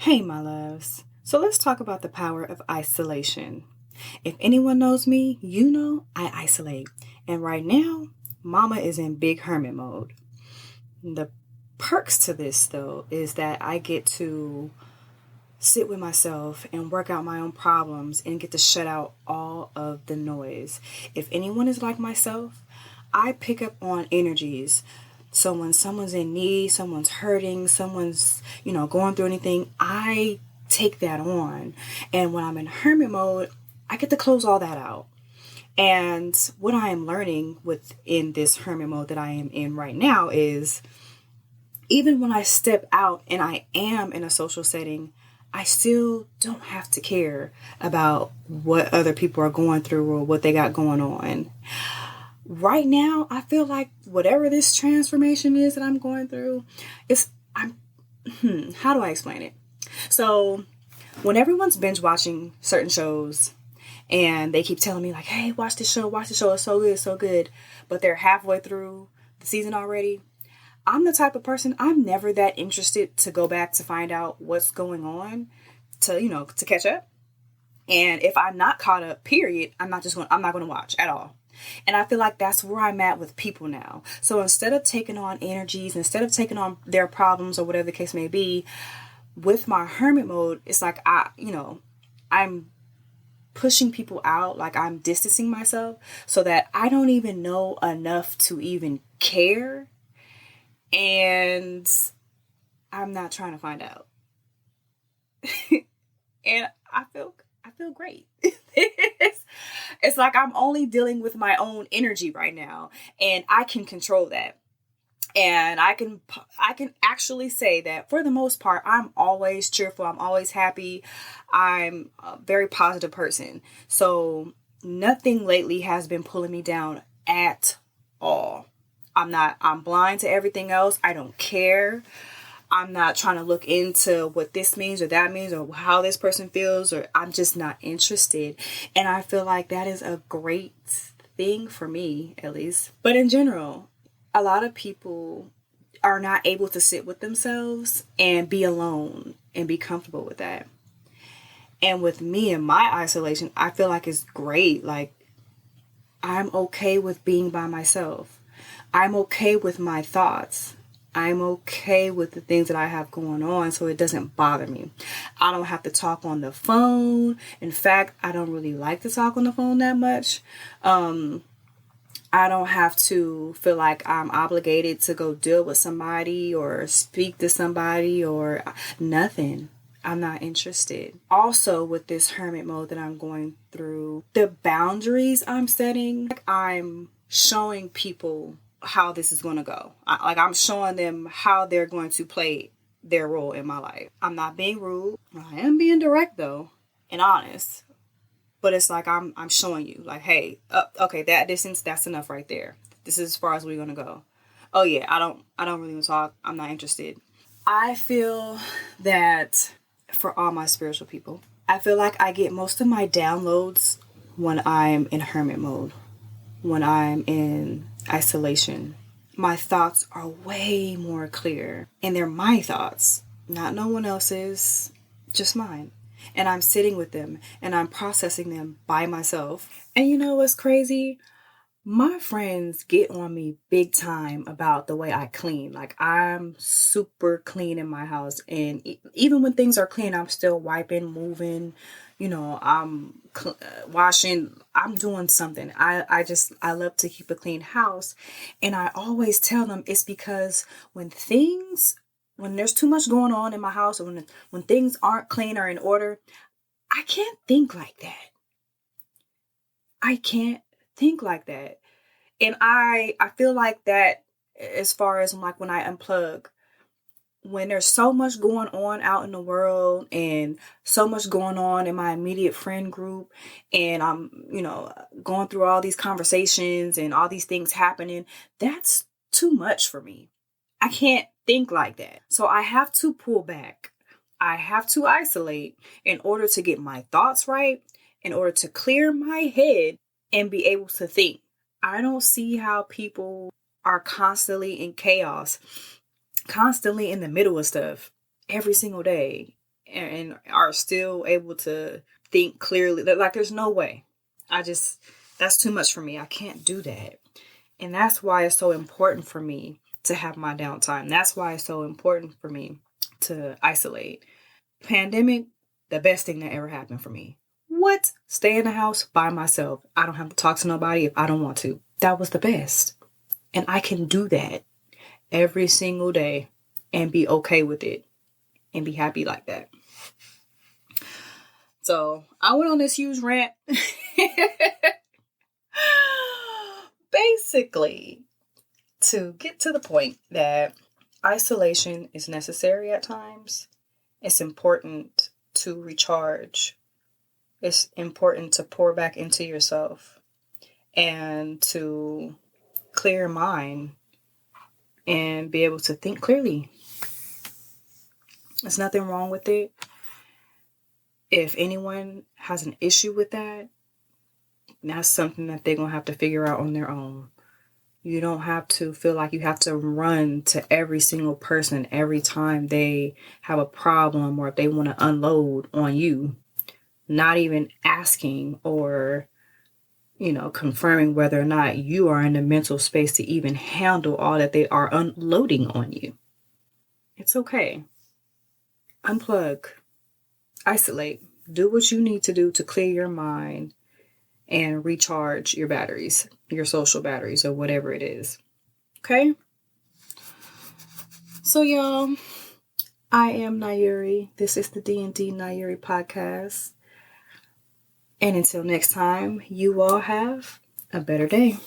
Hey, my loves. So let's talk about the power of isolation. If anyone knows me, you know I isolate. And right now, Mama is in big hermit mode. The perks to this, though, is that I get to sit with myself and work out my own problems and get to shut out all of the noise. If anyone is like myself, I pick up on energies. So when someone's in need, someone's hurting, someone's, going through anything, I take that on. And when I'm in hermit mode, I get to close all that out. And what I am learning within this hermit mode that I am in right now is even when I step out and I am in a social setting, I still don't have to care about what other people are going through or what they got going on. Right now, I feel like whatever this transformation is that I'm going through, how do I explain it? So when everyone's binge watching certain shows and they keep telling me like, hey, watch this show, it's so good, so good. But they're halfway through the season already. I'm the type of person, I'm never that interested to go back to find out what's going on to catch up. And if I'm not caught up, period, I'm not going to watch at all. And I feel like that's where I'm at with people now. So instead of taking on energies, instead of taking on their problems or whatever the case may be, with my hermit mode, it's like I'm pushing people out, like I'm distancing myself so that I don't even know enough to even care. And I'm not trying to find out. And I feel great. It's like I'm only dealing with my own energy right now, and I can control that. And I can actually say that for the most part, I'm always cheerful. I'm always happy. I'm a very positive person. So nothing lately has been pulling me down at all. I'm blind to everything else. I don't care. I'm not trying to look into what this means or that means or how this person feels, or I'm just not interested. And I feel like that is a great thing for me, at least. But in general, a lot of people are not able to sit with themselves and be alone and be comfortable with that. And with me and my isolation, I feel like it's great. Like, I'm okay with being by myself. I'm okay with my thoughts. I'm okay with the things that I have going on, so it doesn't bother me. I don't have to talk on the phone. In fact, I don't really like to talk on the phone that much. I don't have to feel like I'm obligated to go deal with somebody or speak to somebody or nothing. I'm not interested. Also, with this hermit mode that I'm going through, the boundaries I'm setting, like I'm showing people how this is going to go. I'm showing them how they're going to play their role in my life. I'm not being rude. I am being direct though and honest. But it's like I'm showing you like, hey, okay, that distance, that's enough right there. This is as far as we're going to go. Oh yeah, I don't really want to talk. I'm not interested. I feel that for all my spiritual people, I feel like I get most of my downloads when I'm in hermit mode, when I'm in isolation. My thoughts are way more clear, and they're my thoughts, not no one else's, just mine. And I'm sitting with them and I'm processing them by myself. And you know what's crazy? My friends get on me big time about the way I clean. Like, I'm super clean in my house. And even when things are clean, I'm still wiping, moving, washing. I'm doing something. I love to keep a clean house. And I always tell them it's because when there's too much going on in my house, or when things aren't clean or in order, I can't think like that. I can't think like that. And I feel like that as far as like when I unplug, when there's so much going on out in the world and so much going on in my immediate friend group, and I'm, going through all these conversations and all these things happening, that's too much for me. I can't think like that. So I have to pull back. I have to isolate in order to get my thoughts right, in order to clear my head and be able to think. I don't see how people are constantly in chaos, constantly in the middle of stuff every single day. and are still able to think clearly. Like, there's no way. That's too much for me. I can't do that. And that's why it's so important for me to have my downtime. That's why it's so important for me to isolate. Pandemic, the best thing that ever happened for me. What? Stay in the house by myself. I don't have to talk to nobody if I don't want to. That was the best. And I can do that every single day and be okay with it and be happy like that. So I went on this huge rant. Basically, to get to the point that isolation is necessary at times. It's important to recharge. It's important to pour back into yourself and to clear your mind and be able to think clearly. There's nothing wrong with it. If anyone has an issue with that, that's something that they're going to have to figure out on their own. You don't have to feel like you have to run to every single person every time they have a problem or if they want to unload on you. Not even asking or, confirming whether or not you are in the mental space to even handle all that they are unloading on you. It's okay. Unplug. Isolate. Do what you need to do to clear your mind and recharge your batteries, your social batteries, or whatever it is. Okay? So, y'all, I am Nayuri. This is the D&D Nayuri podcast. And until next time, you all have a better day.